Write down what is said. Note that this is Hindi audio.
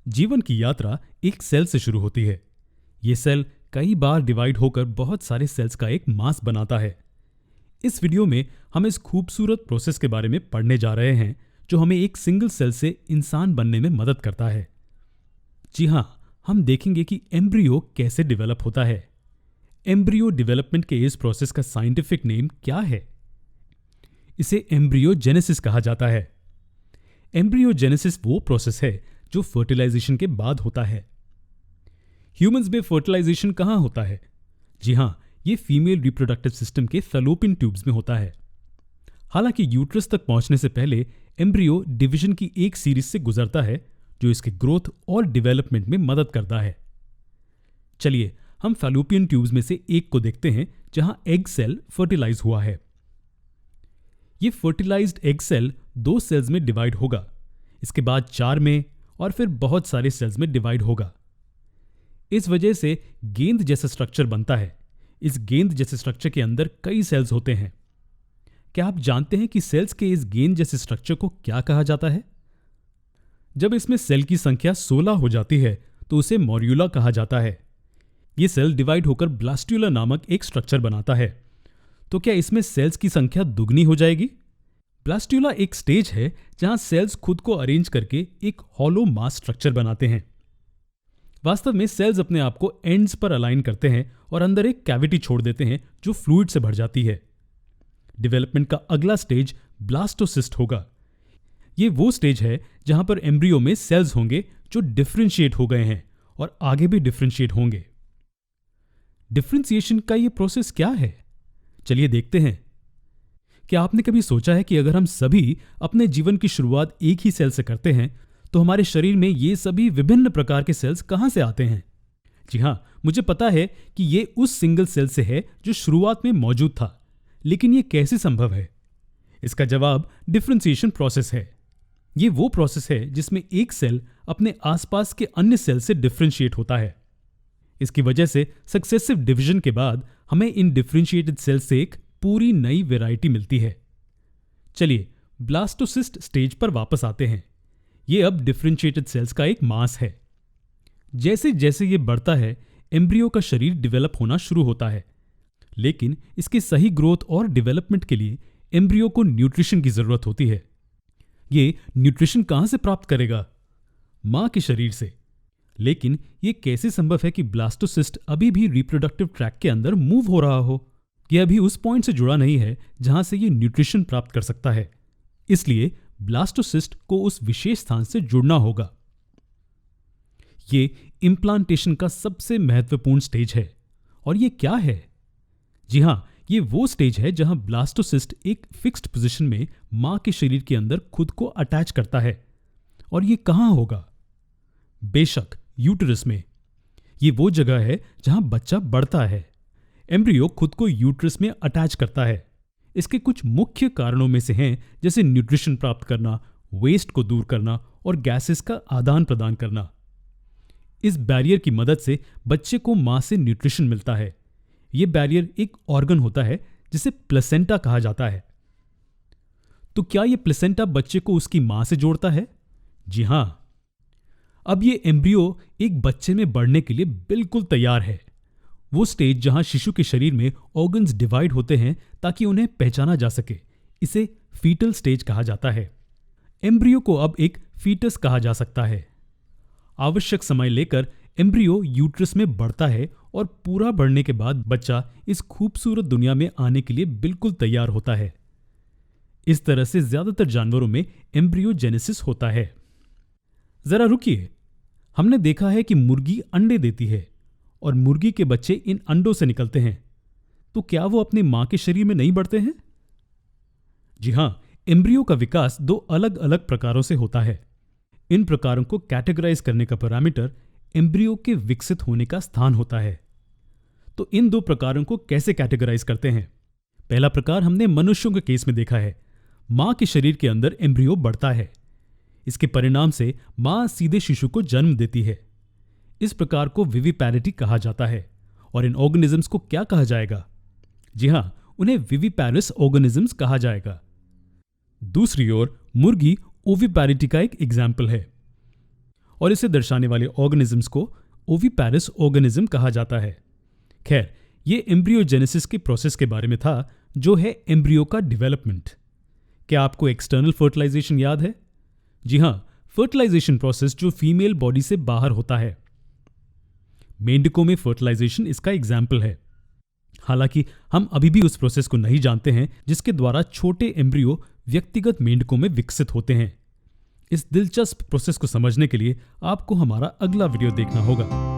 जीवन की यात्रा एक सेल से शुरू होती है। ये सेल कई बार डिवाइड होकर बहुत सारे सेल्स का एक मास बनाता है। इस वीडियो में हम इस खूबसूरत प्रोसेस के बारे में पढ़ने जा रहे हैं जो हमें एक सिंगल सेल से इंसान बनने में मदद करता है। जी हाँ, हम देखेंगे कि एम्ब्रियो कैसे डेवलप होता है। एम्ब्रियो डेवलपमेंट के इस प्रोसेस का साइंटिफिक नेम क्या है? इसे एम्ब्रियोजेनेसिस कहा जाता है। एम्ब्रियोजेनेसिस वो प्रोसेस है जो फर्टिलाइजेशन के बाद होता है। ह्यूमंस में फर्टिलाइजेशन कहाँ होता है? जी हाँ, ये फीमेल रिप्रोडक्टिव सिस्टम के फैलोपियन ट्यूब्स में होता है। हालांकि यूट्रस तक पहुंचने से पहले एम्ब्रियो डिवीजन की एक सीरीज से गुजरता है जो इसके ग्रोथ और डेवलपमेंट में मदद करता है। चलिए हम फैलोपियन ट्यूब्स में से एक को देखते हैं जहां एग सेल फर्टिलाइज हुआ है। ये फर्टिलाइज्ड एग सेल 2 सेल्स में डिवाइड होगा, इसके बाद 4 में और फिर बहुत सारे सेल्स में डिवाइड होगा। इस वजह से गेंद जैसा स्ट्रक्चर बनता है। इस गेंद जैसे स्ट्रक्चर के अंदर कई सेल्स होते हैं। क्या आप जानते हैं कि सेल्स के इस गेंद जैसे स्ट्रक्चर को क्या कहा जाता है? जब इसमें सेल की संख्या 16 हो जाती है तो उसे मॉड्यूला कहा जाता है। यह सेल डिवाइड होकर ब्लास्ट्यूला नामक एक स्ट्रक्चर बनाता है। तो क्या इसमें सेल्स की संख्या दुगनी हो जाएगी? ब्लास्ट्यूला एक स्टेज है जहां सेल्स खुद को अरेंज करके एक हॉलो मास स्ट्रक्चर बनाते हैं। वास्तव में सेल्स अपने आप को एंड्स पर अलाइन करते हैं और अंदर एक कैविटी छोड़ देते हैं जो फ्लूइड से भर जाती है। डेवलपमेंट का अगला स्टेज ब्लास्टोसिस्ट होगा। ये वो स्टेज है जहां पर एम्ब्रियो में सेल्स होंगे जो डिफरेंशिएट हो गए हैं और आगे भी डिफरेंशिएट होंगे। डिफरेंशिएशन का ये प्रोसेस क्या है? चलिए देखते हैं। क्या आपने कभी सोचा है कि अगर हम सभी अपने जीवन की शुरुआत एक ही सेल से करते हैं तो हमारे शरीर में ये सभी विभिन्न प्रकार के सेल्स कहां से आते हैं? जी हां, मुझे पता है कि ये उस सिंगल सेल से है जो शुरुआत में मौजूद था, लेकिन ये कैसे संभव है? इसका जवाब डिफरेंशिएशन प्रोसेस है। ये वो प्रोसेस है जिसमें एक सेल अपने आसपास के अन्य सेल से डिफरेंशिएट होता है। इसकी वजह से सक्सेसिव डिवीजन के बाद हमें इन डिफरेंशिएटेड सेल से एक पूरी नई वैरायटी मिलती है। चलिए ब्लास्टोसिस्ट स्टेज पर वापस आते हैं। यह अब डिफरेंशिएटेड सेल्स का एक मास है। जैसे जैसे यह बढ़ता है एम्ब्रियो का शरीर डेवलप होना शुरू होता है, लेकिन इसके सही ग्रोथ और डेवलपमेंट के लिए एम्ब्रियो को न्यूट्रिशन की जरूरत होती है। ये न्यूट्रिशन कहां से प्राप्त करेगा? मां के शरीर से। लेकिन यह कैसे संभव है कि ब्लास्टोसिस्ट अभी भी रिप्रोडक्टिव ट्रैक के अंदर मूव हो रहा हो? यह अभी उस पॉइंट से जुड़ा नहीं है जहां से यह न्यूट्रिशन प्राप्त कर सकता है। इसलिए ब्लास्टोसिस्ट को उस विशेष स्थान से जुड़ना होगा। यह इम्प्लांटेशन का सबसे महत्वपूर्ण स्टेज है। और यह क्या है? जी हां, यह वो स्टेज है जहां ब्लास्टोसिस्ट एक फिक्स्ड पोजीशन में मां के शरीर के अंदर खुद को अटैच करता है। और यह कहां होगा? बेशक यूटेरस में। यह वो जगह है जहां बच्चा बढ़ता है। एम्ब्रियो खुद को यूट्रस में अटैच करता है। इसके कुछ मुख्य कारणों में से हैं जैसे न्यूट्रिशन प्राप्त करना, वेस्ट को दूर करना और गैसेस का आदान प्रदान करना। इस बैरियर की मदद से बच्चे को मां से न्यूट्रिशन मिलता है। यह बैरियर एक ऑर्गन होता है जिसे प्लेसेंटा कहा जाता है। तो क्या यह प्लेसेंटा बच्चे को उसकी मां से जोड़ता है? जी हां। अब यह एम्ब्रियो एक बच्चे में बढ़ने के लिए बिल्कुल तैयार है। वो स्टेज जहां शिशु के शरीर में ऑर्गन्स डिवाइड होते हैं ताकि उन्हें पहचाना जा सके, इसे फीटल स्टेज कहा जाता है। एम्ब्रियो को अब एक फीटस कहा जा सकता है। आवश्यक समय लेकर एम्ब्रियो यूट्रस में बढ़ता है और पूरा बढ़ने के बाद बच्चा इस खूबसूरत दुनिया में आने के लिए बिल्कुल तैयार होता है। इस तरह से ज्यादातर जानवरों में एम्ब्रियोजेनेसिस होता है। जरा रुकिए, हमने देखा है कि मुर्गी अंडे देती है और मुर्गी के बच्चे इन अंडों से निकलते हैं। तो क्या वो अपनी मां के शरीर में नहीं बढ़ते हैं? जी हां, एम्ब्रियो का विकास 2 अलग अलग प्रकारों से होता है। इन प्रकारों को कैटेगराइज करने का पैरामीटर एम्ब्रियो के विकसित होने का स्थान होता है। तो इन 2 प्रकारों को कैसे कैटेगराइज करते हैं? पहला प्रकार हमने मनुष्यों के केस में देखा है। मां के शरीर के अंदर एम्ब्रियो बढ़ता है। इसके परिणाम से मां सीधे शिशु को जन्म देती है। इस प्रकार को विविपैरिटी कहा जाता है। और इन ऑर्गेनिजम्स को क्या कहा जाएगा? जी हां, उन्हें विविपैरस ऑर्गेनिजम्स कहा जाएगा। दूसरी ओर मुर्गी ओविपैरिटी का एक एग्जाम्पल है। और इसे दर्शाने वाले ऑर्गेनिजम्स को ओविपैरस ऑर्गेनिज्म कहा जाता है। खैर, ये एम्ब्रियोजेनेसिस के प्रोसेस के बारे में था, जो है एम्ब्रियो का डेवलपमेंट। क्या आपको एक्सटर्नल फर्टिलाइजेशन याद है? जी हाँ, फर्टिलाइजेशन प्रोसेस जो फीमेल बॉडी से बाहर होता है। मेंढकों में फर्टिलाइजेशन इसका एग्जाम्पल है। हालांकि हम अभी भी उस प्रोसेस को नहीं जानते हैं जिसके द्वारा छोटे एम्ब्रियो व्यक्तिगत मेंढकों में विकसित होते हैं। इस दिलचस्प प्रोसेस को समझने के लिए आपको हमारा अगला वीडियो देखना होगा।